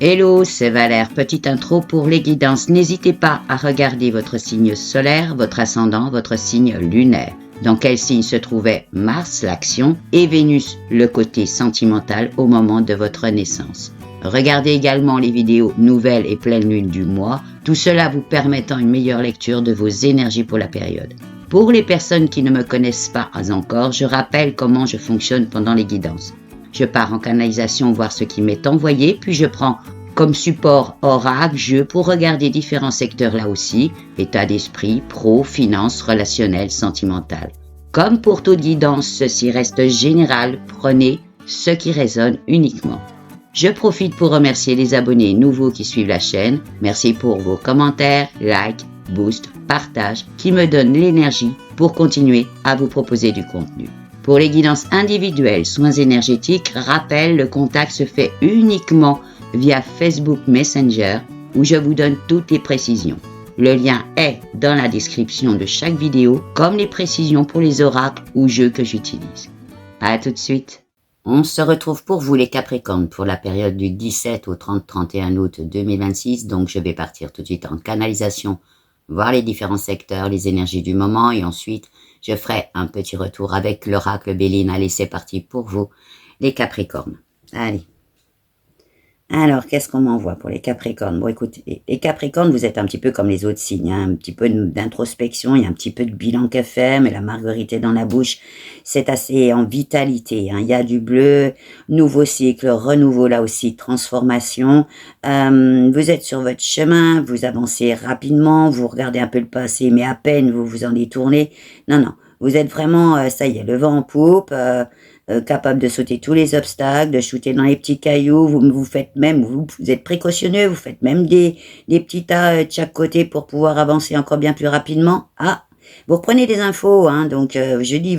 Hello, c'est Valère. Petite intro pour les guidances. N'hésitez pas à regarder votre signe solaire, votre ascendant, votre signe lunaire. Dans quel signe se trouvait Mars, l'action, et Vénus, le côté sentimental au moment de votre naissance. Regardez également les vidéos nouvelles et pleine lune du mois, tout cela vous permettant une meilleure lecture de vos énergies pour la période. Pour les personnes qui ne me connaissent pas encore, je rappelle comment je fonctionne pendant les guidances. Je pars en canalisation voir ce qui m'est envoyé, puis je prends comme support oracle, jeu pour regarder différents secteurs là aussi, état d'esprit, pro, finance, relationnel, sentimental. Comme pour toute guidance, ceci reste général, prenez ce qui résonne uniquement. Je profite pour remercier les abonnés nouveaux qui suivent la chaîne. Merci pour vos commentaires, likes, boosts, partages qui me donnent l'énergie pour continuer à vous proposer du contenu. Pour les guidances individuelles, soins énergétiques, rappel, le contact se fait uniquement via Facebook Messenger où je vous donne toutes les précisions. Le lien est dans la description de chaque vidéo, comme les précisions pour les oracles ou jeux que j'utilise. À tout de suite. On se retrouve pour vous les Capricornes pour la période du 17 au 30-31 août 2026. Donc je vais partir tout de suite en canalisation, voir les différents secteurs, les énergies du moment et ensuite je ferai un petit retour avec l'oracle Béline. Allez, c'est parti pour vous les Capricornes. Allez. Alors, qu'est-ce qu'on m'envoie pour les Capricornes? Bon, écoutez, les Capricornes, vous êtes un petit peu comme les autres signes, hein, un petit peu d'introspection, il y a un petit peu de bilan qu'à faire, mais la marguerite est dans la bouche, c'est assez en vitalité, hein, il y a du bleu, nouveau cycle, renouveau là aussi, transformation, vous êtes sur votre chemin, vous avancez rapidement, vous regardez un peu le passé, mais à peine vous vous en détournez, non, vous êtes vraiment, ça y est, le vent en poupe, capable de sauter tous les obstacles, de shooter dans les petits cailloux, vous faites même, vous êtes précautionneux, vous faites même des petits tas de chaque côté pour pouvoir avancer encore bien plus rapidement. Ah, vous reprenez des infos, hein, donc je dis,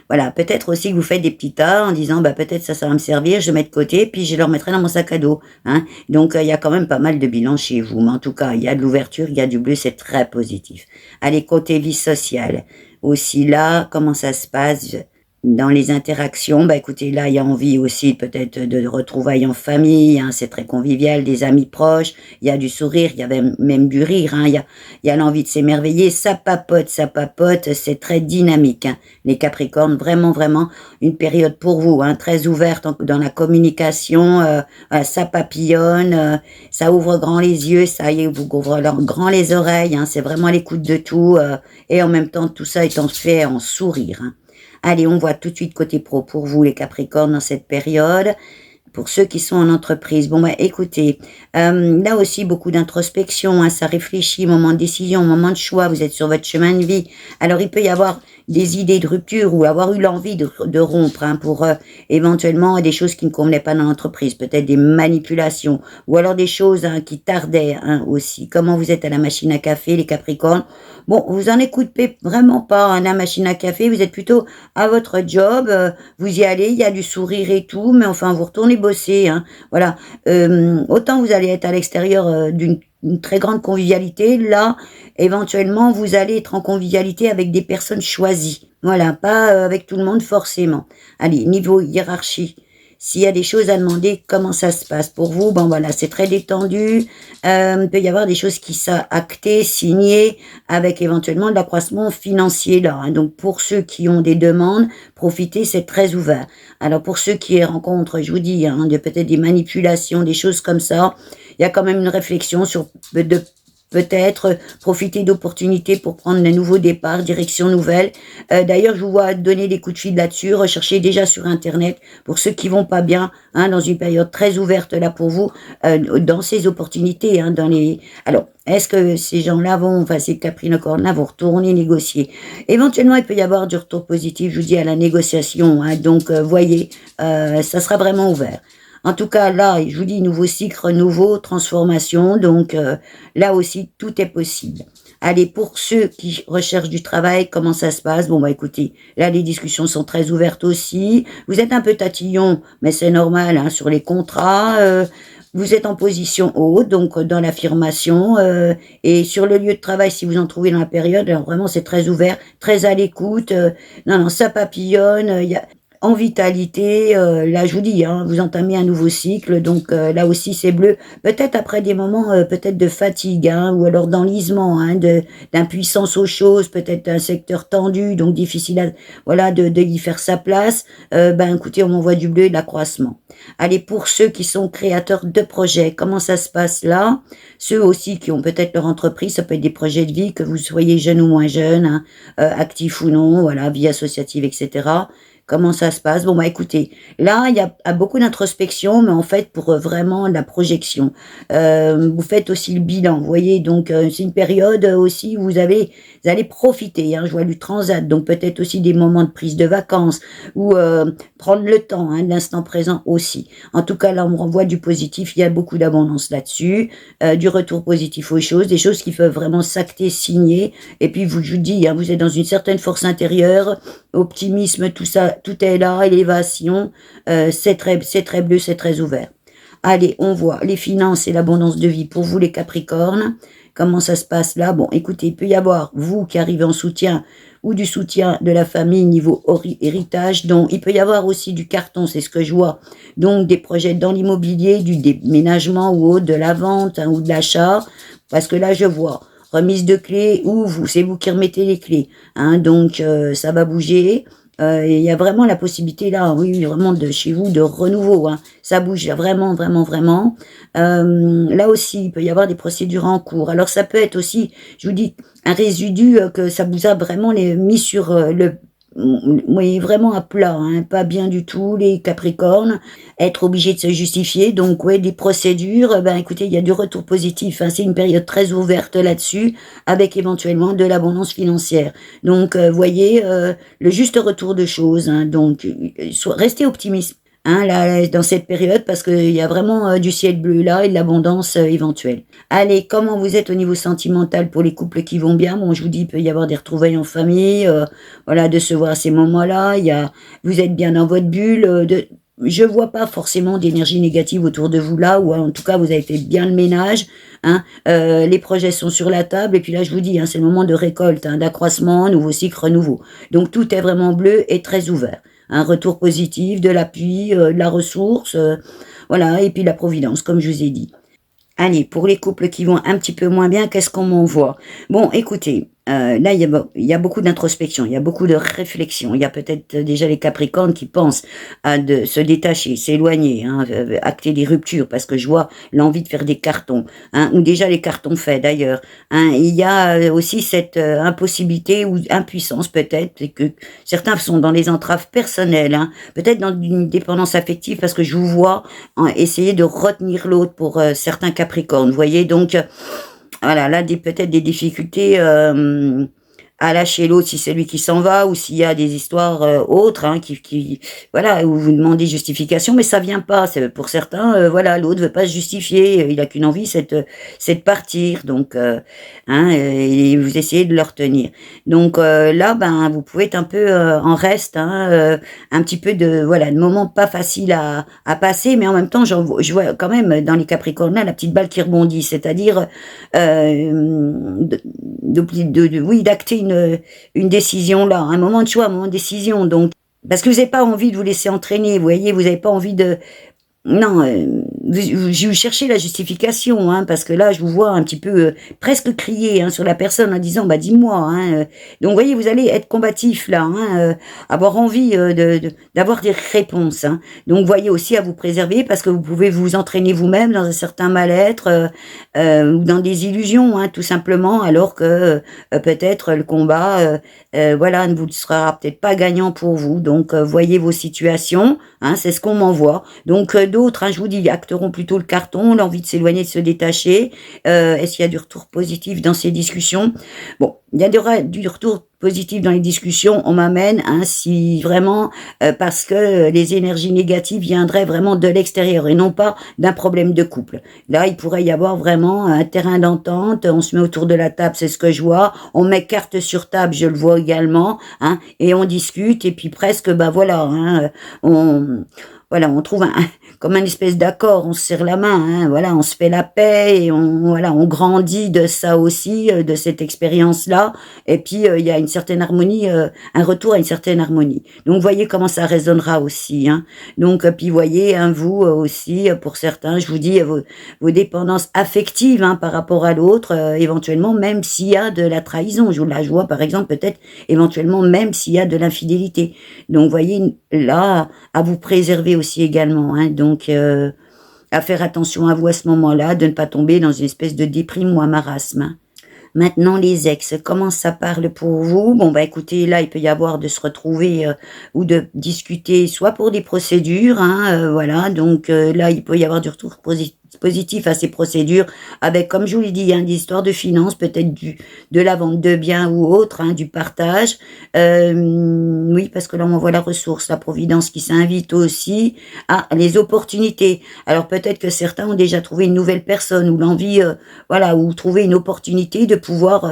voilà, peut-être aussi que vous faites des petits tas en disant, peut-être ça va me servir, je mets de côté, puis je le remettrai dans mon sac à dos, hein. Donc il y a quand même pas mal de bilans chez vous, mais en tout cas, il y a de l'ouverture, il y a du bleu, c'est très positif. Allez, côté vie sociale, aussi là, comment ça se passe dans les interactions? Écoutez, là, il y a envie aussi peut-être de retrouvailles en famille, hein, c'est très convivial, des amis proches, il y a du sourire, il y a même du rire, hein, il y a l'envie de s'émerveiller, ça papote, c'est très dynamique, hein, les Capricornes, vraiment, une période pour vous, hein, très ouverte dans la communication, ça papillonne, ça ouvre grand les yeux, ça y est, vous ouvre grand les oreilles, hein, c'est vraiment à l'écoute de tout, et en même temps, tout ça étant fait en sourire, hein. Allez, on voit tout de suite côté pro pour vous, les Capricornes, dans cette période. Pour ceux qui sont en entreprise, écoutez, là aussi, beaucoup d'introspection, hein, ça réfléchit, moment de décision, moment de choix, vous êtes sur votre chemin de vie. Alors, il peut y avoir des idées de rupture ou avoir eu l'envie de rompre, hein, pour éventuellement des choses qui ne convenaient pas dans l'entreprise, peut-être des manipulations, ou alors des choses, hein, qui tardaient, hein, aussi. Comment vous êtes à la machine à café, les Capricornes? Bon, vous en écoutez vraiment pas, hein, la machine à café, vous êtes plutôt à votre job, vous y allez, il y a du sourire et tout, mais enfin, vous retournez bosser, hein, voilà. Autant vous allez être à l'extérieur d'une très grande convivialité, là, éventuellement, vous allez être en convivialité avec des personnes choisies, voilà, pas avec tout le monde forcément. Allez, niveau hiérarchie, s'il y a des choses à demander, comment ça se passe pour vous? Voilà, c'est très détendu. Il peut y avoir des choses qui sont actées, signées, avec éventuellement de l'accroissement financier là, hein. Donc pour ceux qui ont des demandes, profitez, c'est très ouvert. Alors pour ceux qui rencontrent, je vous dis, hein, peut-être des manipulations, des choses comme ça, il y a quand même une réflexion sur peut-être profiter d'opportunités pour prendre de nouveaux départs, direction nouvelle. D'ailleurs, je vous vois donner des coups de fil là-dessus, recherchez déjà sur Internet pour ceux qui vont pas bien, hein, dans une période très ouverte là pour vous, dans ces opportunités, hein, Alors, est-ce que ces gens-là ces Capricornes-là vont retourner négocier? Éventuellement, il peut y avoir du retour positif, je vous dis, à la négociation, hein, donc voyez, ça sera vraiment ouvert. En tout cas, là, je vous dis, nouveau cycle, nouveau, transformation, donc là aussi, tout est possible. Allez, pour ceux qui recherchent du travail, comment ça se passe? Écoutez, là, les discussions sont très ouvertes aussi. Vous êtes un peu tatillon, mais c'est normal, hein, sur les contrats. Vous êtes en position haute, donc dans l'affirmation, et sur le lieu de travail, si vous en trouvez dans la période, alors vraiment, c'est très ouvert, très à l'écoute. Non, ça papillonne, en vitalité. Là, je vous dis, hein, vous entamez un nouveau cycle, donc là aussi c'est bleu. Peut-être après des moments peut-être de fatigue, hein, ou alors d'enlisement, hein, d'impuissance aux choses, peut-être un secteur tendu, donc difficile à, voilà, de y faire sa place. Ben écoutez, on m'envoie du bleu et de l'accroissement. Allez, pour ceux qui sont créateurs de projets, comment ça se passe là? Ceux aussi qui ont peut-être leur entreprise, ça peut être des projets de vie, que vous soyez jeune ou moins jeune, hein, actif ou non, voilà, vie associative, etc. Comment ça se passe? Bon, bah écoutez, là, il y a beaucoup d'introspection, mais en fait, pour vraiment la projection. Vous faites aussi le bilan, vous voyez, donc c'est une période aussi où vous allez profiter, hein, je vois du transat, donc peut-être aussi des moments de prise de vacances, ou prendre le temps, hein, de l'instant présent aussi. En tout cas, là, on me renvoie du positif, il y a beaucoup d'abondance là-dessus, du retour positif aux choses, des choses qui peuvent vraiment s'acter, signer, et puis je vous dis, hein, vous êtes dans une certaine force intérieure, optimisme, tout ça, tout est là, élévation, c'est très bleu, c'est très ouvert. Allez, on voit les finances et l'abondance de vie pour vous les Capricornes. Comment ça se passe là? Bon, écoutez, il peut y avoir vous qui arrivez en soutien ou du soutien de la famille niveau héritage. Donc, il peut y avoir aussi du carton, c'est ce que je vois. Donc, des projets dans l'immobilier, du déménagement ou autre, de la vente, hein, ou de l'achat. Parce que là, je vois remise de clés ou c'est vous qui remettez les clés. Hein, donc, ça va bouger. Il y a vraiment la possibilité là, oui, vraiment de chez vous de renouveau. Hein. Ça bouge vraiment, vraiment, vraiment. Là aussi, il peut y avoir des procédures en cours. Alors ça peut être aussi, je vous dis, un résidu que ça vous a vraiment mis sur oui, vraiment à plat, hein, pas bien du tout, les Capricornes, être obligé de se justifier, donc ouais, des procédures, ben écoutez, il y a du retour positif, hein, c'est une période très ouverte là-dessus, avec éventuellement de l'abondance financière. Donc, voyez, le juste retour de choses, hein, donc restez optimiste. Hein, là, dans cette période, parce qu'il y a vraiment du ciel bleu là et de l'abondance éventuelle. Allez, comment vous êtes au niveau sentimental pour les couples qui vont bien? Bon, je vous dis, il peut y avoir des retrouvailles en famille, voilà, de se voir à ces moments-là. Vous êtes bien dans votre bulle. Je vois pas forcément d'énergie négative autour de vous là, ou en tout cas, vous avez fait bien le ménage. Hein, les projets sont sur la table, et puis là, je vous dis, hein, c'est le moment de récolte, hein, d'accroissement, nouveau cycle, renouveau. Donc, tout est vraiment bleu et très ouvert. Un retour positif, de l'appui, de la ressource, voilà, et puis la providence, comme je vous ai dit. Allez, pour les couples qui vont un petit peu moins bien, qu'est-ce qu'on m'envoie? Bon, écoutez, là, il y a beaucoup d'introspection, il y a beaucoup de réflexion. Il y a peut-être déjà les Capricornes qui pensent à de se détacher, s'éloigner, hein, acter des ruptures, parce que je vois l'envie de faire des cartons, hein, ou déjà les cartons faits d'ailleurs. Hein. Il y a aussi cette impossibilité ou impuissance peut-être, c'est que certains sont dans les entraves personnelles, hein, peut-être dans une dépendance affective, parce que je vous vois essayer de retenir l'autre pour certains Capricornes. Vous voyez, donc voilà, là peut-être des difficultés à lâcher l'autre si c'est lui qui s'en va, ou s'il y a des histoires autres, hein, voilà, où vous demandez justification, mais ça vient pas. C'est pour certains, voilà, l'autre veut pas se justifier, il a qu'une envie, c'est de partir. Donc, hein, et vous essayez de le retenir. Donc là, ben, vous pouvez être un peu en reste, hein, un petit peu de moments pas faciles à passer, mais en même temps, je vois quand même dans les Capricornes là la petite balle qui rebondit, c'est-à-dire oui, d'acter une décision là, un moment de choix, un moment de décision. Donc, parce que vous n'avez pas envie de vous laisser entraîner, vous voyez, vous n'avez pas envie de, non, je cherchais la justification, hein, parce que là, je vous vois un petit peu presque crier hein, sur la personne en disant, bah dis-moi. Hein, donc, vous voyez, vous allez être combatif là, hein, avoir envie d'avoir des réponses. Hein. Donc, voyez aussi à vous préserver, parce que vous pouvez vous entraîner vous-même dans un certain mal-être ou dans des illusions, hein, tout simplement, alors que peut-être le combat, voilà, ne vous sera peut-être pas gagnant pour vous. Donc, voyez vos situations, hein, c'est ce qu'on m'envoie. Donc, d'autres, hein, je vous dis, acteront plutôt le carton, l'envie de s'éloigner, de se détacher. Est-ce qu'il y a du retour positif dans ces discussions? Bon, il y a du retour positif dans les discussions, on m'amène, hein, si vraiment, parce que les énergies négatives viendraient vraiment de l'extérieur et non pas d'un problème de couple. Là, il pourrait y avoir vraiment un terrain d'entente, on se met autour de la table, c'est ce que je vois, on met carte sur table, je le vois également, hein, et on discute, et puis presque, bah voilà, hein, voilà, on trouve comme un espèce d'accord, on se serre la main, hein, voilà, on se fait la paix et voilà, on grandit de ça aussi, de cette expérience-là. Et puis il y a une certaine harmonie, un retour à une certaine harmonie. Donc voyez comment ça résonnera aussi, hein. Donc puis voyez, hein, vous aussi, pour certains, je vous dis vos dépendances affectives, hein, par rapport à l'autre, éventuellement même s'il y a de la trahison. Je vois par exemple peut-être éventuellement même s'il y a de l'infidélité. Donc voyez là à vous préserver aussi également, hein, donc à faire attention à vous à ce moment-là, de ne pas tomber dans une espèce de déprime ou un marasme, hein. Maintenant, les ex, comment ça parle pour vous? Bon, bah écoutez, là, il peut y avoir de se retrouver ou de discuter, soit pour des procédures, hein, voilà, donc là, il peut y avoir du retour positif à ces procédures, avec, comme je vous l'ai dit, hein, des histoires de finances, peut-être de la vente de biens ou autre, hein, du partage. Oui, parce que là, on voit la ressource, la providence qui s'invite aussi. Ah, les opportunités. Alors peut-être que certains ont déjà trouvé une nouvelle personne ou l'envie, voilà, ou trouver une opportunité de pouvoir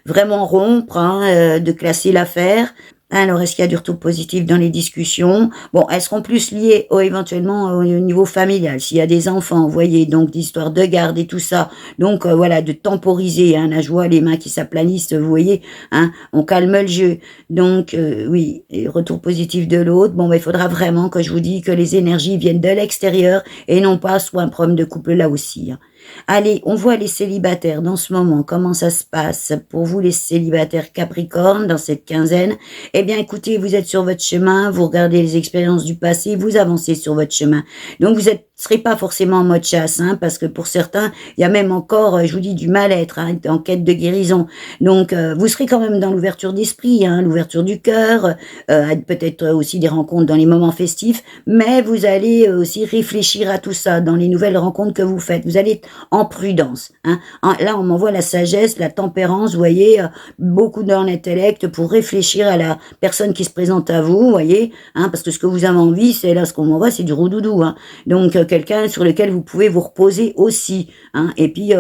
vraiment rompre, hein, de classer l'affaire. Alors, est-ce qu'il y a du retour positif dans les discussions? Bon, elles seront plus liées éventuellement au niveau familial. S'il y a des enfants, vous voyez, donc d'histoire de garde et tout ça. Donc, voilà, de temporiser, hein, la joie, les mains qui s'aplanissent, vous voyez, hein, on calme le jeu. Donc, oui, et retour positif de l'autre. Bon, il faudra vraiment que je vous dise que les énergies viennent de l'extérieur et non pas soit un problème de couple là aussi, hein. Allez, on voit les célibataires dans ce moment, comment ça se passe pour vous les célibataires Capricorne dans cette quinzaine. Eh bien écoutez, vous êtes sur votre chemin, vous regardez les expériences du passé, vous avancez sur votre chemin. Donc vous serez pas forcément en mode chasse, hein, parce que pour certains, il y a même encore, je vous dis, du mal-être, hein, en quête de guérison. Donc vous serez quand même dans l'ouverture d'esprit, hein, l'ouverture du cœur, peut-être aussi des rencontres dans les moments festifs, mais vous allez aussi réfléchir à tout ça dans les nouvelles rencontres que vous faites. Vous allez être en prudence, hein. Là, on m'envoie la sagesse, la tempérance, vous voyez, beaucoup dans l'intellect pour réfléchir à la personne qui se présente à vous, vous voyez, hein, parce que ce que vous avez envie, c'est là, ce qu'on m'envoie, c'est du roudoudou, hein. Donc, quelqu'un sur lequel vous pouvez vous reposer aussi, hein, et puis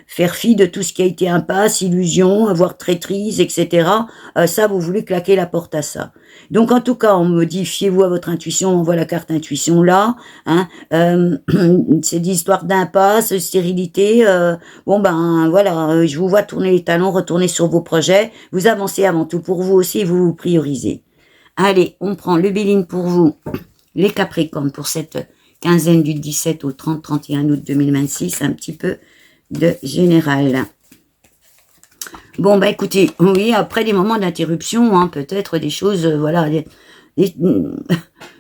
faire fi de tout ce qui a été impasse, illusion, avoir traîtrise, etc. Ça, vous voulez claquer la porte à ça. Donc, en tout cas, on me dit, fiez-vous à votre intuition, on voit la carte intuition là, hein, c'est des histoires d'impasse, stérilité, bon ben voilà, je vous vois tourner les talons, retourner sur vos projets, vous avancez avant tout pour vous aussi, vous vous priorisez. Allez, on prend le Béline pour vous, les Capricornes, pour cette quinzaine du 17 au 30-31 août 2026, un petit peu de général. Bon, bah écoutez, oui, après des moments d'interruption, hein, peut-être des choses, voilà,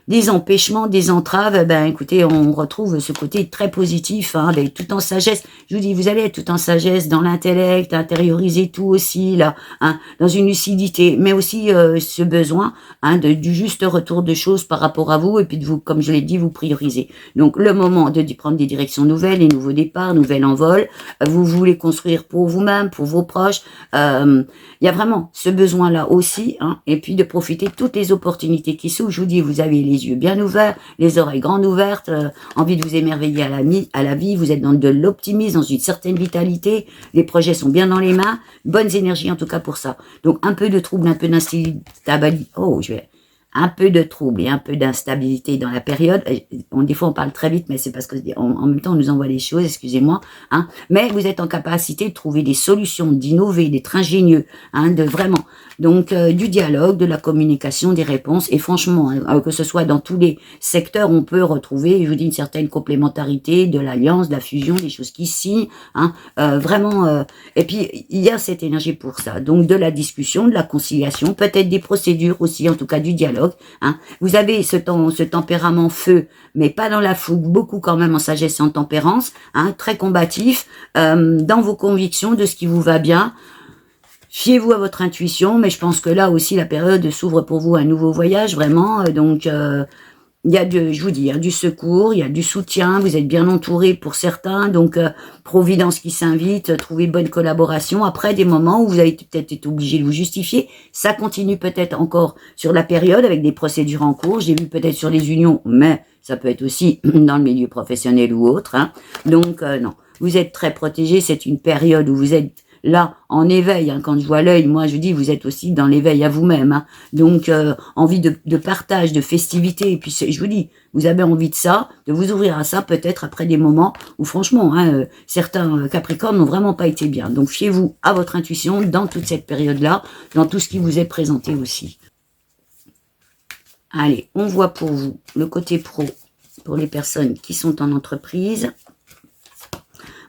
des empêchements, des entraves, ben écoutez, on retrouve ce côté très positif, hein, avec tout en sagesse. Je vous dis, vous allez être tout en sagesse dans l'intellect, intérioriser tout aussi, là, hein, dans une lucidité, mais aussi ce besoin, hein, du juste retour de choses par rapport à vous, et puis de vous, comme je l'ai dit, vous prioriser. Donc le moment de prendre des directions nouvelles, les nouveaux départs, nouvel envol, vous voulez construire pour vous-même, pour vos proches, il y a vraiment ce besoin-là aussi, hein, et puis de profiter de toutes les opportunités qui s'ouvrent. Je vous dis, vous avez les yeux bien ouverts, les oreilles grandes ouvertes, envie de vous émerveiller à la vie, vous êtes dans de l'optimisme, dans une certaine vitalité, les projets sont bien dans les mains, bonnes énergies en tout cas pour ça. Donc un peu de trouble, un peu d'instabilité, un peu de trouble et un peu d'instabilité dans la période. Des fois, on parle très vite, mais c'est parce que en même temps, on nous envoie les choses, excusez-moi, hein. Mais vous êtes en capacité de trouver des solutions, d'innover, d'être ingénieux, hein, de vraiment. Donc, du dialogue, de la communication, des réponses. Et franchement, hein, que ce soit dans tous les secteurs, on peut retrouver, je vous dis, une certaine complémentarité, de l'alliance, de la fusion, des choses qui signent, hein, vraiment. Et puis, il y a cette énergie pour ça. Donc, de la discussion, de la conciliation, peut-être des procédures aussi, en tout cas du dialogue. Hein. Vous avez ce tempérament feu, mais pas dans la fougue, beaucoup quand même en sagesse et en tempérance, hein, très combatif, dans vos convictions de ce qui vous va bien. Fiez-vous à votre intuition, mais je pense que là aussi la période s'ouvre pour vous un nouveau voyage, vraiment. Donc il y a je vous dis, du secours, il y a du soutien, vous êtes bien entouré pour certains, donc providence qui s'invite, trouver bonne collaboration. Après des moments où vous avez peut-être été obligé de vous justifier, ça continue peut-être encore sur la période avec des procédures en cours. J'ai vu peut-être sur les unions, mais ça peut être aussi dans le milieu professionnel ou autre. Hein. Donc non, vous êtes très protégé. C'est une période où vous êtes là, en éveil, hein, quand je vois l'œil, moi je dis, vous êtes aussi dans l'éveil à vous-même, hein. Donc envie de partage, de festivité, et puis je vous dis, vous avez envie de ça, de vous ouvrir à ça, peut-être après des moments où franchement, hein, certains Capricornes n'ont vraiment pas été bien. Donc fiez-vous à votre intuition dans toute cette période-là, dans tout ce qui vous est présenté aussi. Allez, on voit pour vous le côté pro, pour les personnes qui sont en entreprise.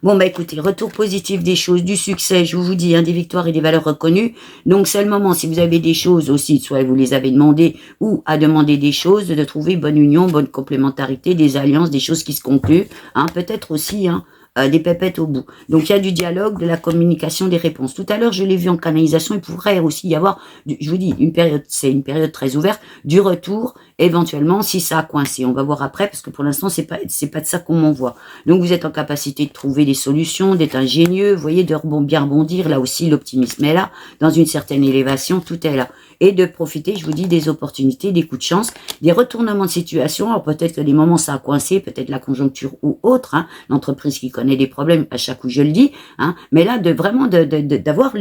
Bon, bah écoutez, retour positif des choses, du succès, je vous dis, hein, des victoires et des valeurs reconnues. Donc, c'est le moment, si vous avez des choses aussi, soit vous les avez demandées ou à demander des choses, de trouver bonne union, bonne complémentarité, des alliances, des choses qui se concluent. Hein, peut-être aussi, hein, des pépettes au bout. Donc, il y a du dialogue, de la communication, des réponses. Tout à l'heure, je l'ai vu en canalisation, il pourrait aussi y avoir, je vous dis, une période, c'est une période très ouverte, du retour, éventuellement, si ça a coincé. On va voir après, parce que pour l'instant, c'est pas de ça qu'on m'envoie. Donc, vous êtes en capacité de trouver des solutions, d'être ingénieux, vous voyez, de bien rebondir. Là aussi, l'optimisme est là. Dans une certaine élévation, tout est là. Et de profiter, je vous dis, des opportunités, des coups de chance, des retournements de situation. Alors, peut-être que des moments, ça a coincé, peut-être la conjoncture ou autre, hein, l'entreprise qui connaît des problèmes, à chaque coup, je le dis, hein, mais là, d'avoir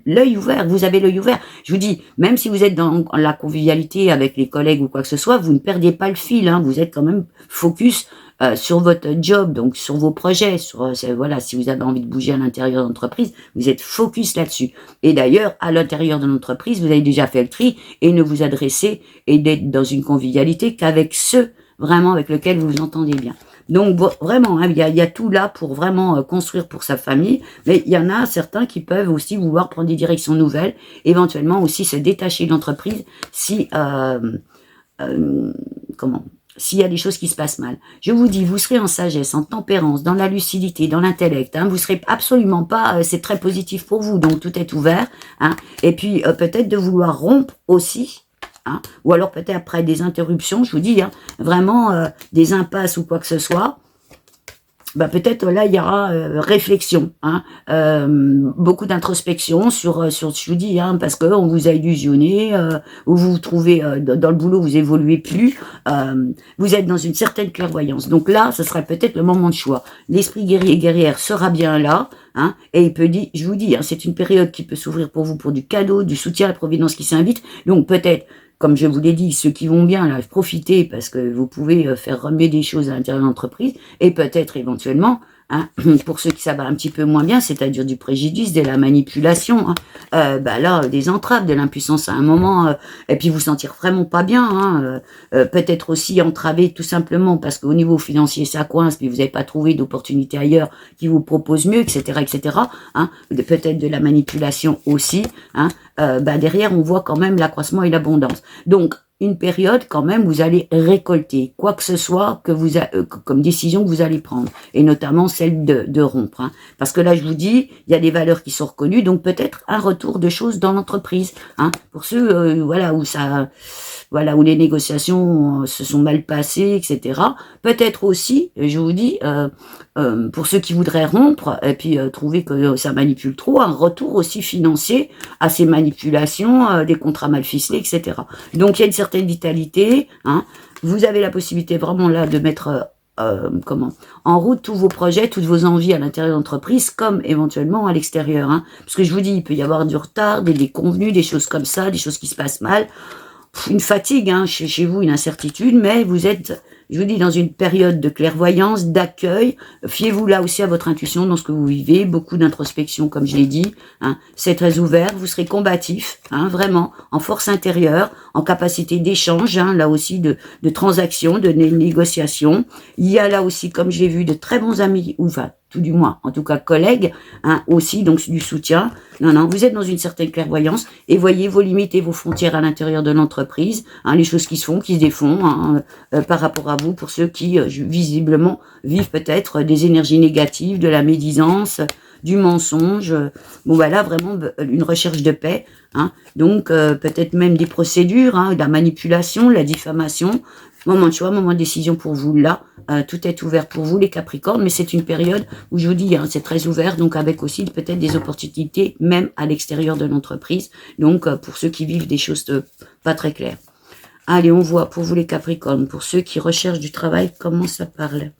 l'œil ouvert. Vous avez l'œil ouvert. Je vous dis, même si vous êtes dans la convivialité avec les collègues ou quoi que ce soit, vous ne perdez pas le fil, hein, vous êtes quand même focus sur votre job, donc sur vos projets, sur voilà, si vous avez envie de bouger à l'intérieur de l'entreprise, vous êtes focus là-dessus. Et d'ailleurs, à l'intérieur de l'entreprise, vous avez déjà fait le tri et ne vous adressez et d'être dans une convivialité qu'avec ceux vraiment avec lesquels vous vous entendez bien. Donc vraiment, hein, il y a tout là pour vraiment construire pour sa famille, mais il y en a certains qui peuvent aussi vouloir prendre des directions nouvelles, éventuellement aussi se détacher de l'entreprise si s'il y a des choses qui se passent mal. Je vous dis, vous serez en sagesse, en tempérance, dans la lucidité, dans l'intellect. Hein, vous serez absolument pas, c'est très positif pour vous, donc tout est ouvert. Hein, et puis peut-être de vouloir rompre aussi. Hein, ou alors peut-être après des interruptions, je vous dis, hein, vraiment des impasses ou quoi que ce soit. Bah peut-être là il y aura réflexion, hein, beaucoup d'introspection sur je vous dis, hein, parce que on vous a illusionné, ou vous vous trouvez dans le boulot, vous évoluez plus, vous êtes dans une certaine clairvoyance. Donc là, ce serait peut-être le moment de choix. L'esprit guerrier et guerrière sera bien là, hein, et il peut dire, je vous dis, hein, c'est une période qui peut s'ouvrir pour vous pour du cadeau, du soutien à la providence qui s'invite. Donc peut-être, comme je vous l'ai dit, ceux qui vont bien, là, profitez parce que vous pouvez faire remuer des choses à l'intérieur de l'entreprise et peut-être éventuellement, hein, pour ceux qui ça va un petit peu moins bien, c'est-à-dire du préjudice, de la manipulation, hein, bah là, des entraves, de l'impuissance à un moment, et puis vous sentir vraiment pas bien, hein, peut-être aussi entravé tout simplement parce qu'au niveau financier ça coince, puis vous n'avez pas trouvé d'opportunité ailleurs qui vous propose mieux, etc., etc., hein, peut-être de la manipulation aussi, hein, bah derrière on voit quand même l'accroissement et l'abondance. Donc une période quand même vous allez récolter quoi que ce soit que vous comme décision que vous allez prendre, et notamment celle de rompre, hein. Parce que là je vous dis, il y a des valeurs qui sont reconnues, donc peut-être un retour de choses dans l'entreprise, hein, pour ceux voilà où ça, voilà, où les négociations se sont mal passées, etc. Peut-être aussi, je vous dis, pour ceux qui voudraient rompre et puis trouver que ça manipule trop, un retour aussi financier à ces manipulations, des contrats mal ficelés, etc. Donc il y a une certaine vitalité, hein. Vous avez la possibilité vraiment là de mettre en route tous vos projets, toutes vos envies à l'intérieur de l'entreprise, comme éventuellement à l'extérieur, hein. Parce que je vous dis, il peut y avoir du retard, des déconvenus, des choses comme ça, des choses qui se passent mal, une fatigue, hein, chez vous, une incertitude, mais vous êtes, je vous dis, dans une période de clairvoyance, d'accueil. Fiez-vous là aussi à votre intuition dans ce que vous vivez, beaucoup d'introspection, comme je l'ai dit, hein. C'est très ouvert, vous serez combatif, hein, vraiment, en force intérieure, en capacité d'échange, hein, là aussi de transaction, de négociation. Il y a là aussi, comme j'ai vu, de très bons amis, ou enfin, tout du moins, en tout cas collègues, hein, aussi, donc du soutien. Non, vous êtes dans une certaine clairvoyance et voyez vos limites et vos frontières à l'intérieur de l'entreprise, hein, les choses qui se font, qui se défont, hein, par rapport à vous, pour ceux qui, visiblement, vivent peut-être des énergies négatives, de la médisance, du mensonge. Bon, bah là, vraiment, une recherche de paix, hein, donc peut-être même des procédures, hein, de la manipulation, la diffamation. Moment de choix, moment de décision pour vous, là, tout est ouvert pour vous, les Capricornes, mais c'est une période où je vous dis, hein, c'est très ouvert, donc avec aussi peut-être des opportunités, même à l'extérieur de l'entreprise, donc pour ceux qui vivent des choses pas très claires. Allez, on voit pour vous les Capricornes, pour ceux qui recherchent du travail, comment ça parle.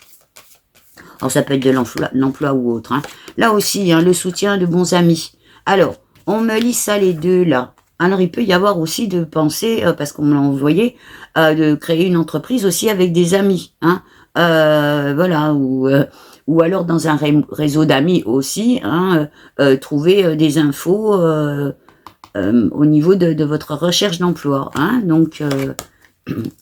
Alors ça peut être de l'emploi ou autre. Hein. Là aussi, hein, le soutien de bons amis. Alors, on me lit ça les deux là. Alors il peut y avoir aussi de penser, parce qu'on me l'a envoyé, de créer une entreprise aussi avec des amis. Hein. Voilà, ou alors dans un réseau d'amis aussi, hein, trouver des infos au niveau de votre recherche d'emploi. Hein. Donc,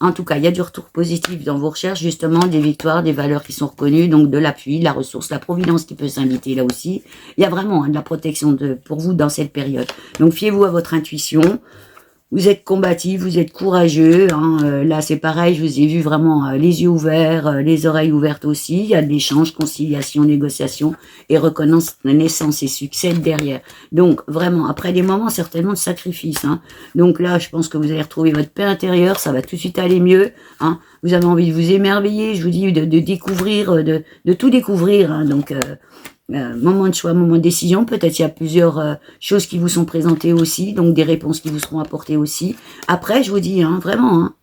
en tout cas, il y a du retour positif dans vos recherches, justement, des victoires, des valeurs qui sont reconnues, donc de l'appui, de la ressource, la providence qui peut s'inviter là aussi. Il y a vraiment hein, de la protection pour vous dans cette période. Donc, fiez-vous à votre intuition. Vous êtes combatif, vous êtes courageux. Hein. Là, c'est pareil, je vous ai vu vraiment les yeux ouverts, les oreilles ouvertes aussi. Il y a de l'échange, conciliation, négociation et reconnaissance et succès derrière. Donc, vraiment, après des moments certainement de sacrifice. Hein. Donc là, je pense que vous allez retrouver votre paix intérieure, ça va tout de suite aller mieux. Hein. Vous avez envie de vous émerveiller, je vous dis, de découvrir, de tout découvrir. Hein. Donc, moment de choix, moment de décision, peut-être il y a plusieurs choses qui vous sont présentées aussi, donc des réponses qui vous seront apportées aussi. Après, je vous dis, hein, vraiment, hein,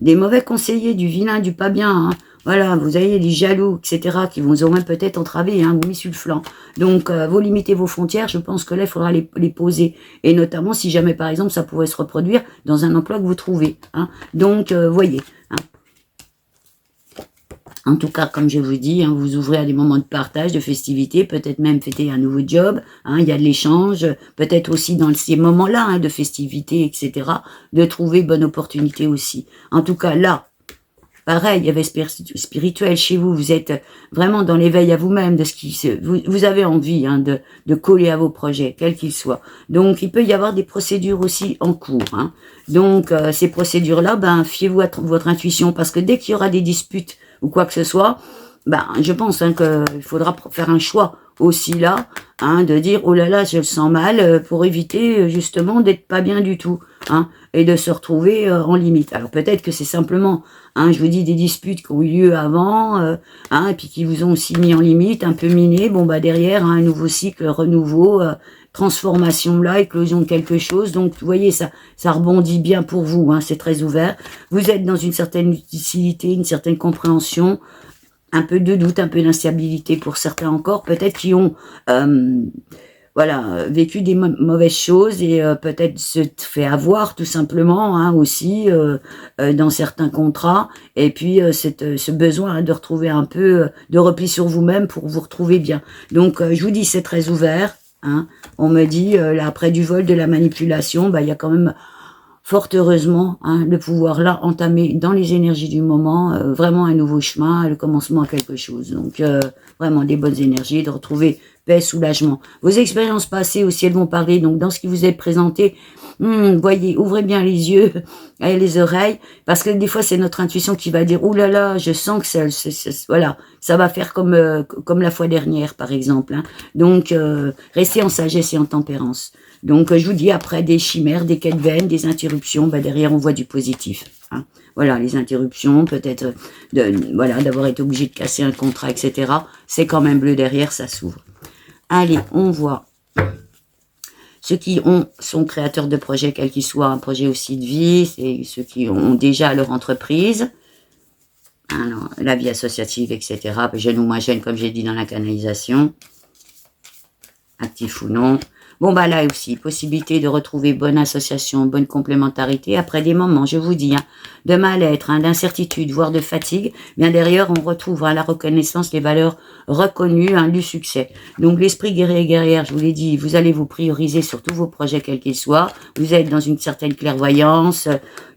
des mauvais conseillers, du vilain, du pas bien, hein, voilà, vous avez des jaloux, etc., qui vous ont même peut-être entravé, hein, vous mis sur le flanc. Donc, vous limitez vos frontières, je pense que là, il faudra les poser. Et notamment, si jamais, par exemple, ça pourrait se reproduire dans un emploi que vous trouvez. Hein. Donc, voyez. Hein. En tout cas, comme je vous dis, hein, vous ouvrez à des moments de partage, de festivité, peut-être même fêter un nouveau job, hein, il y a de l'échange, peut-être aussi dans ces moments-là hein, de festivité, etc., de trouver bonne opportunité aussi. En tout cas, là, pareil, il y avait spirituel chez vous, vous êtes vraiment dans l'éveil à vous-même, de ce qui vous avez envie hein, de coller à vos projets, quels qu'ils soient. Donc, il peut y avoir des procédures aussi en cours. Hein. Donc, ces procédures-là, ben, fiez-vous à votre intuition, parce que dès qu'il y aura des disputes, ou quoi que ce soit, ben, je pense hein, qu'il faudra faire un choix aussi là, hein, de dire oh là là, je le sens mal, pour éviter justement d'être pas bien du tout, hein, et de se retrouver en limite. Alors peut-être que c'est simplement, hein, je vous dis des disputes qui ont eu lieu avant, hein, et puis qui vous ont aussi mis en limite, un peu miné. Bon bah derrière hein, un nouveau cycle, renouveau. Transformation là, éclosion de quelque chose. Donc, vous voyez, ça rebondit bien pour vous. Hein, c'est très ouvert. Vous êtes dans une certaine lucidité, une certaine compréhension, un peu de doute, un peu d'instabilité pour certains encore, peut-être qui ont voilà, vécu des mauvaises choses et peut-être se fait avoir tout simplement hein, aussi dans certains contrats. Et puis, ce besoin hein, de retrouver un peu de repli sur vous-même pour vous retrouver bien. Donc, je vous dis, c'est très ouvert. Hein. On me dit, là, après du vol, de la manipulation, bah, il y a quand même, fort heureusement, hein, le pouvoir là entamé dans les énergies du moment, vraiment un nouveau chemin, le commencement à quelque chose. Donc, vraiment des bonnes énergies, de retrouver paix, soulagement. Vos expériences passées aussi, elles vont parler. Donc, dans ce qui vous est présenté, voyez, ouvrez bien les yeux et les oreilles, parce que des fois, c'est notre intuition qui va dire, ouh là là, je sens que voilà, ça va faire comme la fois dernière, par exemple. Hein. Donc, restez en sagesse et en tempérance. Donc, je vous dis, après des chimères, des quêtes vaines, des interruptions, bah, derrière, on voit du positif. Hein. Voilà, les interruptions, peut-être voilà, d'avoir été obligé de casser un contrat, etc. C'est quand même bleu derrière, ça s'ouvre. Allez, on voit ceux qui sont créateurs de projets, quel qu'ils soient, un projet aussi de vie, c'est ceux qui ont déjà leur entreprise, alors, la vie associative, etc., jeune ou moins jeune, comme j'ai dit dans la canalisation, actif ou non. Bon, bah là aussi, possibilité de retrouver bonne association, bonne complémentarité, après des moments, je vous dis, hein, de mal-être, hein, d'incertitude, voire de fatigue, bien derrière, on retrouve hein, la reconnaissance, les valeurs reconnues hein, du succès. Donc, l'esprit guerrier et guerrière, je vous l'ai dit, vous allez vous prioriser sur tous vos projets, quels qu'ils soient. Vous êtes dans une certaine clairvoyance,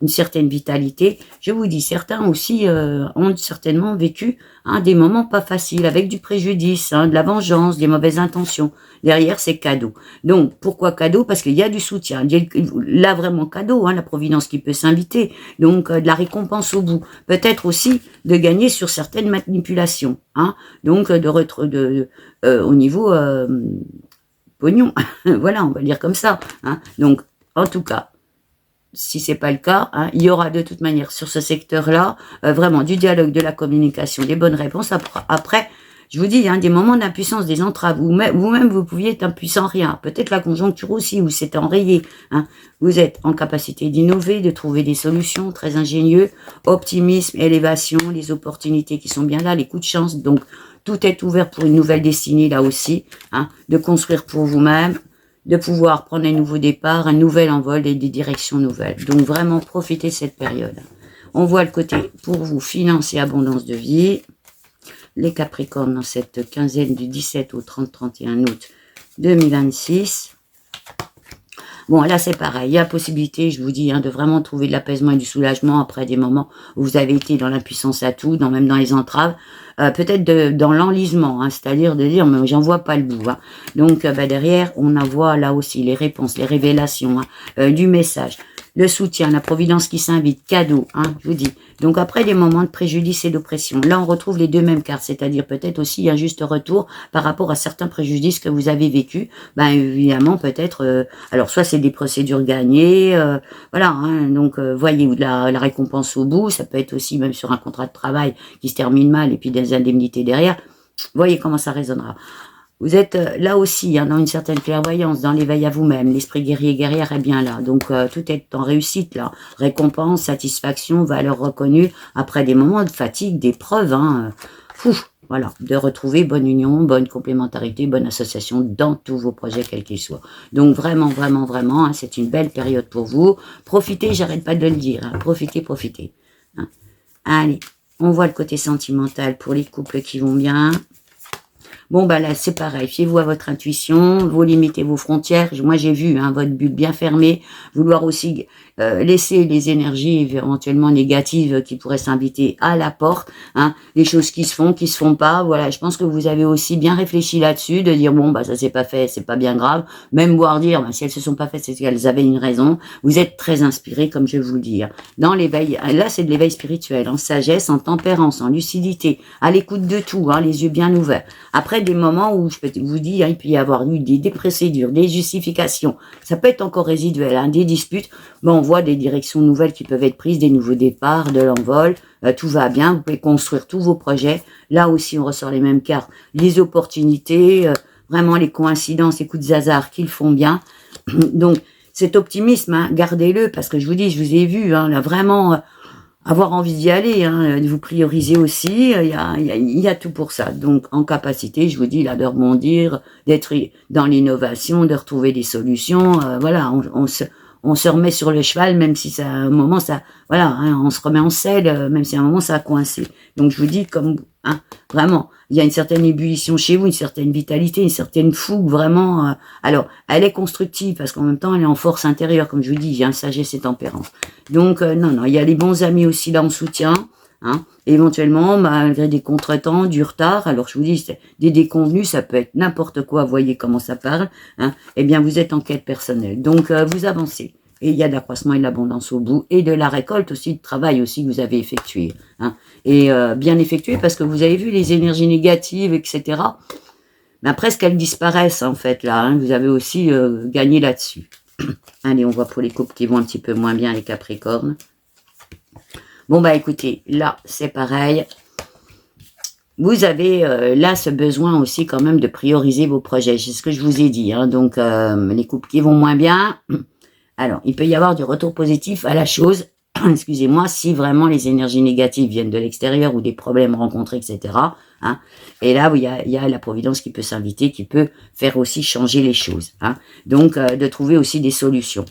une certaine vitalité. Je vous dis, certains aussi ont certainement vécu hein, des moments pas faciles, avec du préjudice, hein, de la vengeance, des mauvaises intentions. Derrière, c'est cadeau. Donc, pourquoi cadeau? Parce qu'il y a du soutien. Là, vraiment cadeau, hein, la providence qui peut s'inviter. Donc, de la récompense au bout. Peut-être aussi de gagner sur certaines manipulations. Hein. Donc, au niveau pognon. Voilà, on va dire comme ça. Hein. Donc, en tout cas, si c'est pas le cas, hein, il y aura de toute manière sur ce secteur-là vraiment du dialogue, de la communication, des bonnes réponses. Après, je vous dis, hein, des moments d'impuissance, des entraves, vous-même, vous pouviez être impuissant rien. Peut-être la conjoncture aussi, où c'est enrayé. Hein. Vous êtes en capacité d'innover, de trouver des solutions, très ingénieux, optimisme, élévation, les opportunités qui sont bien là, les coups de chance. Donc, tout est ouvert pour une nouvelle destinée là aussi, hein, de construire pour vous-même, de pouvoir prendre un nouveau départ, un nouvel envol et des directions nouvelles. Donc vraiment, profitez de cette période. On voit le côté pour vous, finance et abondance de vie. Les Capricornes dans cette quinzaine du 17 au 30-31 août 2026. Bon, là, c'est pareil. Il y a possibilité, je vous dis, hein, de vraiment trouver de l'apaisement et du soulagement après des moments où vous avez été dans l'impuissance à tout, même dans les entraves. Peut-être dans l'enlisement, hein, c'est-à-dire de dire, mais j'en vois pas le bout. Hein. Donc, derrière, on en voit là aussi les réponses, les révélations, hein, du message. Le soutien, la providence qui s'invite, cadeau, hein, je vous dis. Donc après des moments de préjudice et d'oppression, là on retrouve les deux mêmes cartes, c'est-à-dire peut-être aussi un juste retour par rapport à certains préjudices que vous avez vécus. Ben évidemment peut-être, alors soit c'est des procédures gagnées, voilà, hein, donc voyez, ou de la récompense au bout, ça peut être aussi même sur un contrat de travail qui se termine mal et puis des indemnités derrière. Voyez comment ça résonnera. Vous êtes là aussi, hein, dans une certaine clairvoyance, dans l'éveil à vous-même. L'esprit guerrier et guerrière est bien là. Donc, tout est en réussite, là. Récompense, satisfaction, valeur reconnue. Après des moments de fatigue, d'épreuve, hein. Voilà. De retrouver bonne union, bonne complémentarité, bonne association dans tous vos projets, quels qu'ils soient. Donc, vraiment, vraiment, vraiment, hein, c'est une belle période pour vous. Profitez, j'arrête pas de le dire. Hein. Profitez, profitez. Hein. Allez. On voit le côté sentimental pour les couples qui vont bien. Bon, là, c'est pareil. Fiez-vous à votre intuition, vous limitez vos frontières. Moi, j'ai vu votre bulle bien fermée. Vouloir aussi laisser les énergies éventuellement négatives qui pourraient s'inviter à la porte. Hein, les choses qui se font pas. Voilà, je pense que vous avez aussi bien réfléchi là-dessus, de dire, bon, ça s'est pas fait, c'est pas bien grave. Même voir dire, si elles se sont pas faites, c'est qu'elles avaient une raison. Vous êtes très inspiré, comme je vais vous le dire. Dans l'éveil, là, c'est de l'éveil spirituel, en sagesse, en tempérance, en lucidité, à l'écoute de tout, hein, les yeux bien ouverts. Après des moments où je peux vous dire, il peut y avoir eu des procédures, des justifications, ça peut être encore résiduel, hein, des disputes, mais on voit des directions nouvelles qui peuvent être prises, des nouveaux départs, de l'envol, tout va bien, vous pouvez construire tous vos projets. Là aussi, on ressort les mêmes cartes, les opportunités, vraiment les coïncidences, les coups de hasard qu'ils font bien. Donc, cet optimisme, hein, gardez-le, parce que je vous dis, je vous ai vu, hein, là, vraiment... avoir envie d'y aller, hein, de vous prioriser aussi, il y a tout pour ça. Donc, en capacité, je vous dis, là, de rebondir, d'être dans l'innovation, de retrouver des solutions, voilà, on se remet sur le cheval, même si ça, à un moment, ça, voilà, hein, on se remet en selle, même si à un moment, ça a coincé. Donc, je vous dis, comme, hein, vraiment, il y a une certaine ébullition chez vous, une certaine vitalité, une certaine fougue, vraiment. Alors, elle est constructive, parce qu'en même temps, elle est en force intérieure, comme je vous dis, il y a un sagesse et tempérance. Donc, non, il y a les bons amis aussi là en soutien, hein, éventuellement, malgré des contretemps, du retard, alors je vous dis, des déconvenus, ça peut être n'importe quoi, voyez comment ça parle, hein, eh bien, vous êtes en quête personnelle. Donc, vous avancez. Et il y a de l'accroissement et de l'abondance au bout, et de la récolte aussi, de travail aussi que vous avez effectué. Hein, et bien effectué, parce que vous avez vu les énergies négatives, etc., presque elles disparaissent, en fait, là. Hein, vous avez aussi gagné là-dessus. Allez, on voit pour les couples qui vont un petit peu moins bien, les Capricornes. Bon, écoutez, là, c'est pareil. Vous avez là ce besoin aussi quand même de prioriser vos projets. C'est ce que je vous ai dit. Hein, donc, les couples qui vont moins bien... Alors, il peut y avoir du retour positif à la chose, excusez-moi, si vraiment les énergies négatives viennent de l'extérieur ou des problèmes rencontrés, etc. Hein, et là, il y a la providence qui peut s'inviter, qui peut faire aussi changer les choses. Hein, donc, de trouver aussi des solutions.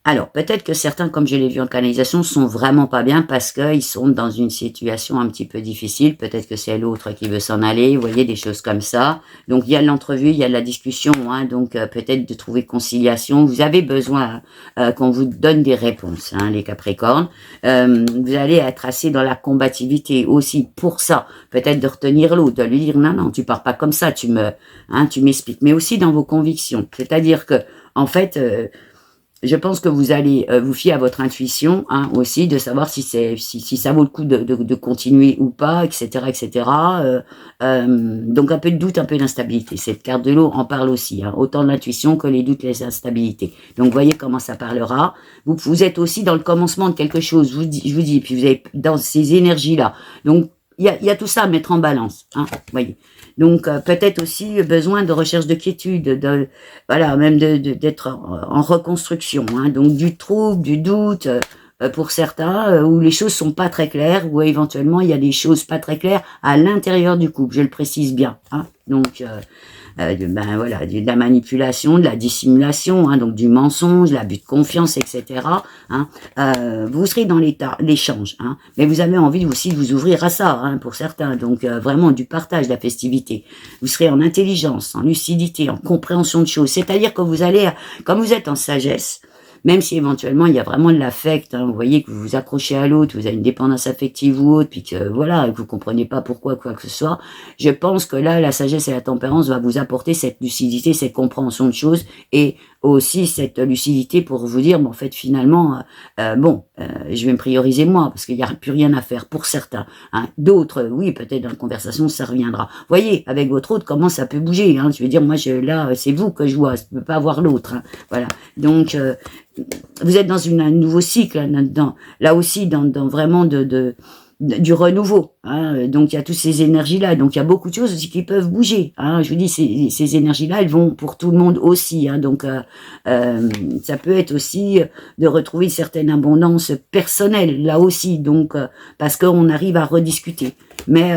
Alors, peut-être que certains, comme je l'ai vu en canalisation, sont vraiment pas bien parce qu'ils sont dans une situation un petit peu difficile. Peut-être que c'est l'autre qui veut s'en aller. Vous voyez, des choses comme ça. Donc, il y a l'entrevue, il y a la discussion. Hein, donc, peut-être de trouver conciliation. Vous avez besoin qu'on vous donne des réponses, hein, les Capricornes. Vous allez être assez dans la combativité aussi pour ça. Peut-être de retenir l'autre, de lui dire, non, tu pars pas comme ça, tu m'expliques. Mais aussi dans vos convictions. C'est-à-dire que, en fait... je pense que vous allez vous fier à votre intuition, hein, aussi, de savoir si ça vaut le coup de continuer ou pas, etc., etc. Donc un peu de doute, un peu d'instabilité. Cette carte de l'eau en parle aussi, hein, autant de l'intuition que les doutes, les instabilités. Donc voyez comment ça parlera. Vous êtes aussi dans le commencement de quelque chose. Je vous dis, et puis vous êtes dans ces énergies-là. Donc il y a tout ça à mettre en balance, hein, voyez. Donc peut-être aussi besoin de recherche de quiétude, voilà, même d'être en reconstruction, hein, donc du trouble, du doute, pour certains, où les choses sont pas très claires, ou éventuellement il y a des choses pas très claires à l'intérieur du couple, je le précise bien. Hein. Donc, ben voilà, de la manipulation, de la dissimulation, hein, donc du mensonge, l'abus de confiance, etc. Hein, vous serez dans l'échange, hein, mais vous avez envie aussi de vous ouvrir à ça, hein, pour certains. Donc vraiment du partage, de la festivité. Vous serez en intelligence, en lucidité, en compréhension de choses. C'est-à-dire que vous allez, comme vous êtes en sagesse, même si éventuellement il y a vraiment de l'affect, hein, vous voyez que vous vous accrochez à l'autre, vous avez une dépendance affective ou autre, puis que voilà, que vous comprenez pas pourquoi quoi que ce soit, je pense que là, la sagesse et la tempérance va vous apporter cette lucidité, cette compréhension de choses, et aussi cette lucidité pour vous dire, bon, en fait, finalement, je vais me prioriser moi, parce qu'il n'y a plus rien à faire pour certains. Hein. D'autres, oui, peut-être dans la conversation, ça reviendra. Voyez, avec votre autre, comment ça peut bouger. Hein. Je veux dire, moi, là, c'est vous que je vois, je ne peux pas voir l'autre. Hein. Voilà. Donc, vous êtes dans un nouveau cycle, hein, là aussi, dans vraiment du renouveau. Hein. Donc, il y a toutes ces énergies-là. Donc, il y a beaucoup de choses aussi qui peuvent bouger. Hein. Je vous dis, ces énergies-là, elles vont pour tout le monde aussi. Hein. Donc, ça peut être aussi de retrouver une certaine abondance personnelle, là aussi. Donc, parce qu'on arrive à rediscuter. Mais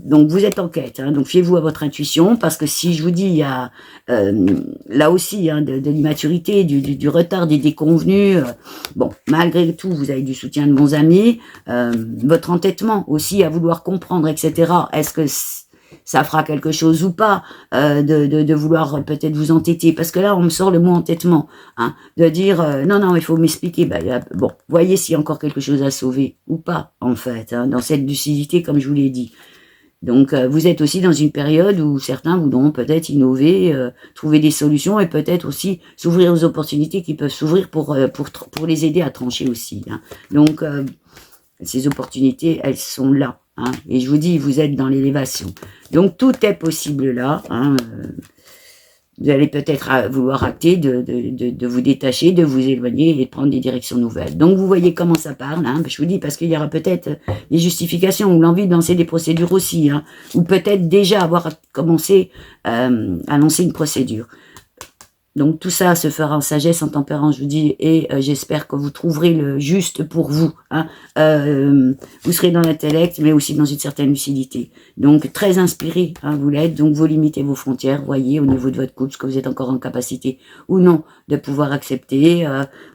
donc vous êtes en quête, hein, donc fiez-vous à votre intuition, parce que si je vous dis il y a là aussi hein, de l'immaturité, du retard, des déconvenus, bon, malgré tout vous avez du soutien de bons amis, votre entêtement aussi à vouloir comprendre, etc. Est-ce que ça fera quelque chose ou pas, de vouloir peut-être vous entêter, parce que là on me sort le mot entêtement, hein, de dire non il faut m'expliquer, bon, voyez s'il y a encore quelque chose à sauver ou pas en fait, hein, dans cette lucidité comme je vous l'ai dit. Donc vous êtes aussi dans une période où certains voudront peut-être innover, trouver des solutions et peut-être aussi s'ouvrir aux opportunités qui peuvent s'ouvrir pour les aider à trancher aussi. Hein. Donc ces opportunités, elles sont là. Hein, et je vous dis, vous êtes dans l'élévation. Donc, tout est possible là. Hein, vous allez peut-être vouloir acter de vous détacher, de vous éloigner et de prendre des directions nouvelles. Donc, vous voyez comment ça parle. Hein, je vous dis, parce qu'il y aura peut-être des justifications ou l'envie de lancer des procédures aussi. Hein, ou peut-être déjà avoir commencé à lancer une procédure. Donc tout ça se fera en sagesse, en tempérance, je vous dis, et j'espère que vous trouverez le juste pour vous. Hein. Vous serez dans l'intellect, mais aussi dans une certaine lucidité. Donc très inspiré, hein, vous l'êtes. Donc vos limites et vos frontières, voyez au niveau de votre couple, ce que vous êtes encore en capacité ou non de pouvoir accepter,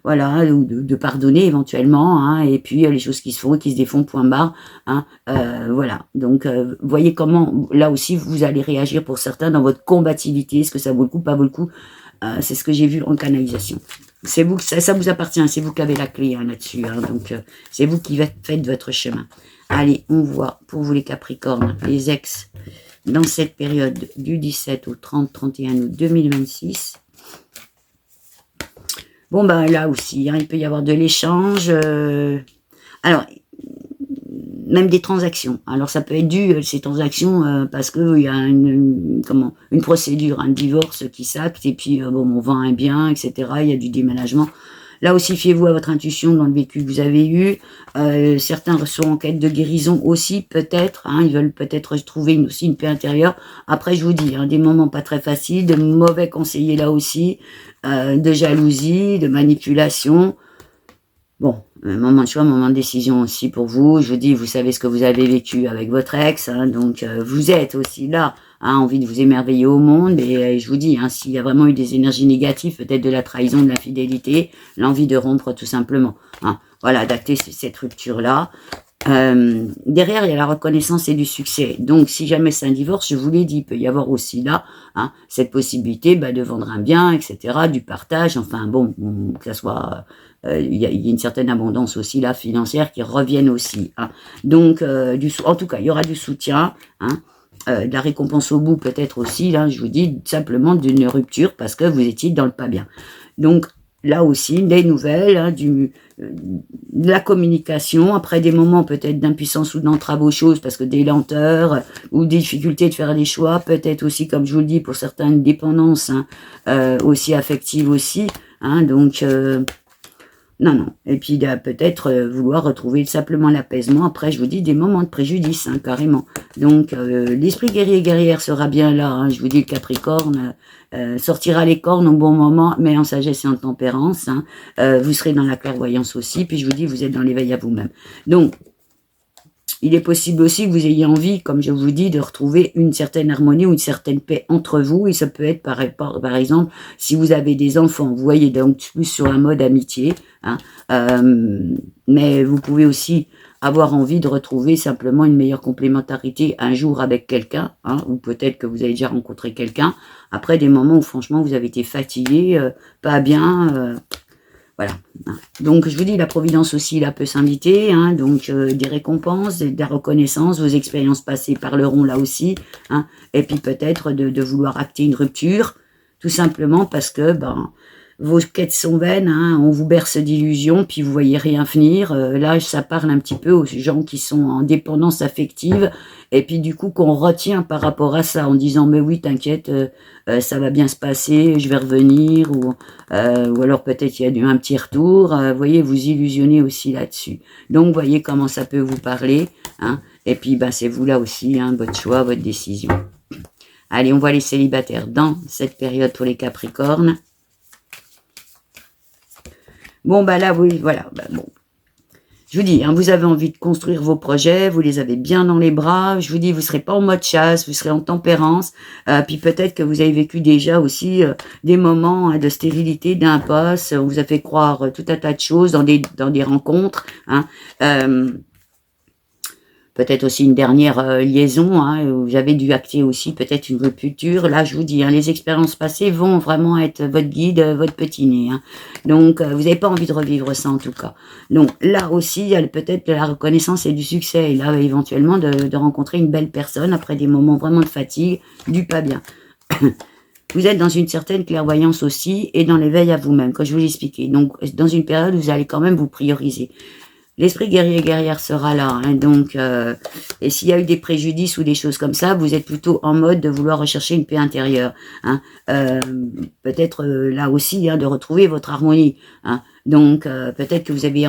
voilà, ou de pardonner éventuellement. Hein, et puis les choses qui se font et qui se défont, point barre. Hein, voilà. Donc voyez comment là aussi vous allez réagir pour certains dans votre combativité. Est-ce que ça vaut le coup, pas vaut le coup? C'est ce que j'ai vu en canalisation. C'est vous, ça vous appartient, c'est vous qui avez la clé hein, là-dessus. Hein, donc, c'est vous qui faites votre chemin. Allez, on voit pour vous les Capricornes, les ex, dans cette période du 17 au 30-31 août 2026. Bon, ben là aussi, hein, il peut y avoir de l'échange. Alors, même des transactions. Alors ça peut être dû ces transactions parce que il y a une procédure, un divorce qui s'acte et puis bon on vend un bien, etc. Il y a du déménagement. Là aussi fiez-vous à votre intuition dans le vécu que vous avez eu. Certains sont en quête de guérison aussi peut-être. Hein, ils veulent peut-être trouver aussi une paix intérieure. Après je vous dis hein, des moments pas très faciles, de mauvais conseillers là aussi, de jalousie, de manipulation. Bon, un moment de choix, un moment de décision aussi pour vous. Je vous dis, vous savez ce que vous avez vécu avec votre ex, hein, donc vous êtes aussi là, hein, envie de vous émerveiller au monde. Et je vous dis, hein, s'il y a vraiment eu des énergies négatives, peut-être de la trahison, de l'infidélité, l'envie de rompre tout simplement. Hein, voilà, d'acter cette rupture-là. Derrière, il y a la reconnaissance et du succès. Donc, si jamais c'est un divorce, je vous l'ai dit, il peut y avoir aussi là hein, cette possibilité de vendre un bien, etc., du partage, enfin bon, que ça soit... il y a une certaine abondance aussi là financière qui revienne aussi. Hein. Donc, en tout cas, il y aura du soutien, hein, de la récompense au bout peut-être aussi. Là, je vous dis simplement d'une rupture parce que vous étiez dans le pas bien. Donc là aussi, des nouvelles, hein, de la communication, après des moments peut-être d'impuissance ou d'entrave aux choses, parce que des lenteurs ou des difficultés de faire des choix, peut-être aussi, comme je vous le dis, pour certains, une dépendance hein, aussi affective aussi. Hein, donc, Non, non. Et puis peut-être vouloir retrouver simplement l'apaisement. Après, je vous dis des moments de préjudice, hein, carrément. Donc l'esprit guerrier guerrière sera bien là. Hein, je vous dis le Capricorne sortira les cornes au bon moment, mais en sagesse et en tempérance. Hein. Vous serez dans la clairvoyance aussi. Puis je vous dis, vous êtes dans l'éveil à vous-même. Donc il est possible aussi que vous ayez envie, comme je vous dis, de retrouver une certaine harmonie ou une certaine paix entre vous. Et ça peut être, par exemple, si vous avez des enfants, vous voyez, donc plus sur un mode amitié. Hein, mais vous pouvez aussi avoir envie de retrouver simplement une meilleure complémentarité un jour avec quelqu'un, hein, ou peut-être que vous avez déjà rencontré quelqu'un, après des moments où franchement vous avez été fatigué, pas bien, voilà. Donc, je vous dis, la providence aussi, là, peut s'inviter. Hein, donc, des récompenses, de la reconnaissance, vos expériences passées parleront là aussi. Hein, et puis, peut-être de vouloir acter une rupture, tout simplement parce que, vos quêtes sont vaines, hein, on vous berce d'illusions, puis vous voyez rien venir. Là, ça parle un petit peu aux gens qui sont en dépendance affective, et puis du coup qu'on retient par rapport à ça, en disant mais oui, t'inquiète, ça va bien se passer, je vais revenir, ou alors peut-être il y a eu un petit retour. Vous voyez, vous illusionnez aussi là-dessus. Donc, voyez comment ça peut vous parler, hein, et puis c'est vous là aussi, hein, votre choix, votre décision. Allez, on voit les célibataires dans cette période pour les Capricornes. Bon, là, oui, voilà, bon. Je vous dis, hein, vous avez envie de construire vos projets, vous les avez bien dans les bras. Je vous dis, vous serez pas en mode chasse, vous serez en tempérance. Puis peut-être que vous avez vécu déjà aussi des moments, hein, de stérilité, d'impasse. On vous a fait croire tout un tas de choses dans des rencontres. Hein. Peut-être aussi une dernière liaison, hein, où j'avais dû acter aussi peut-être une rupture. Là, je vous dis, hein, les expériences passées vont vraiment être votre guide, votre petit nez. Hein. Donc, vous n'avez pas envie de revivre ça en tout cas. Donc, là aussi, il y a peut-être de la reconnaissance et du succès. Et là, éventuellement, de rencontrer une belle personne après des moments vraiment de fatigue, du pas bien. Vous êtes dans une certaine clairvoyance aussi et dans l'éveil à vous-même, comme je vous l'ai expliqué. Donc, dans une période où vous allez quand même vous prioriser. L'esprit guerrier guerrière sera là, hein, donc et s'il y a eu des préjudices ou des choses comme ça, vous êtes plutôt en mode de vouloir rechercher une paix intérieure, hein, peut-être là aussi, hein, de retrouver votre harmonie, hein, donc peut-être que vous avez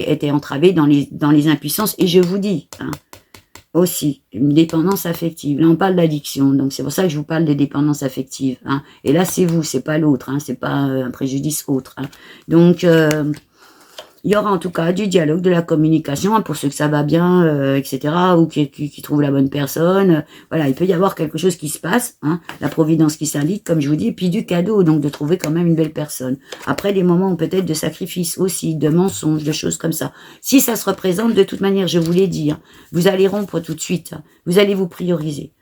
été entravé dans les impuissances, et je vous dis, hein, aussi une dépendance affective. Là, on parle d'addiction, donc c'est pour ça que je vous parle de dépendance affective, hein, et là c'est vous, c'est pas l'autre, hein, c'est pas un préjudice autre, hein, donc il y aura en tout cas du dialogue, de la communication, hein, pour ceux que ça va bien, etc., ou qui trouvent la bonne personne. Voilà, il peut y avoir quelque chose qui se passe, hein, la providence qui s'indique, comme je vous dis, et puis du cadeau, donc de trouver quand même une belle personne. Après, des moments peut-être de sacrifice aussi, de mensonges, de choses comme ça. Si ça se représente, de toute manière, je vous l'ai dit, hein, vous allez rompre tout de suite, hein, vous allez vous prioriser.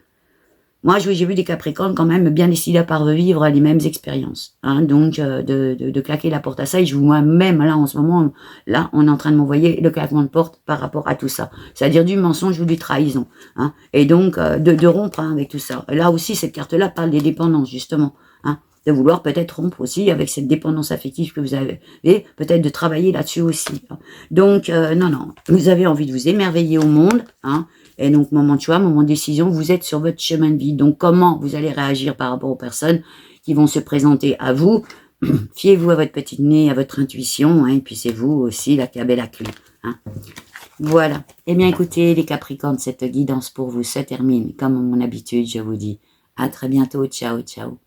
Moi, j'ai vu des Capricornes quand même bien décidés à pas revivre les mêmes expériences. Hein, donc, de claquer la porte à ça. Et je vous vois même, là, en ce moment, là, on est en train de m'envoyer le claquement de porte par rapport à tout ça. C'est-à-dire du mensonge ou du trahison. Hein, et donc, de rompre, hein, avec tout ça. Et là aussi, cette carte-là parle des dépendances, justement. Hein, de vouloir peut-être rompre aussi avec cette dépendance affective que vous avez. Et peut-être de travailler là-dessus aussi. Hein. Donc, non. Vous avez envie de vous émerveiller au monde, hein. Et donc, moment de choix, moment de décision, vous êtes sur votre chemin de vie. Donc, comment vous allez réagir par rapport aux personnes qui vont se présenter à vous? Fiez-vous à votre petite nez, à votre intuition, hein, et puis c'est vous aussi la qui avez la clé. Hein. Voilà. Eh bien, écoutez, les Capricornes, cette guidance pour vous se termine. Comme à mon habitude, je vous dis à très bientôt. Ciao, ciao.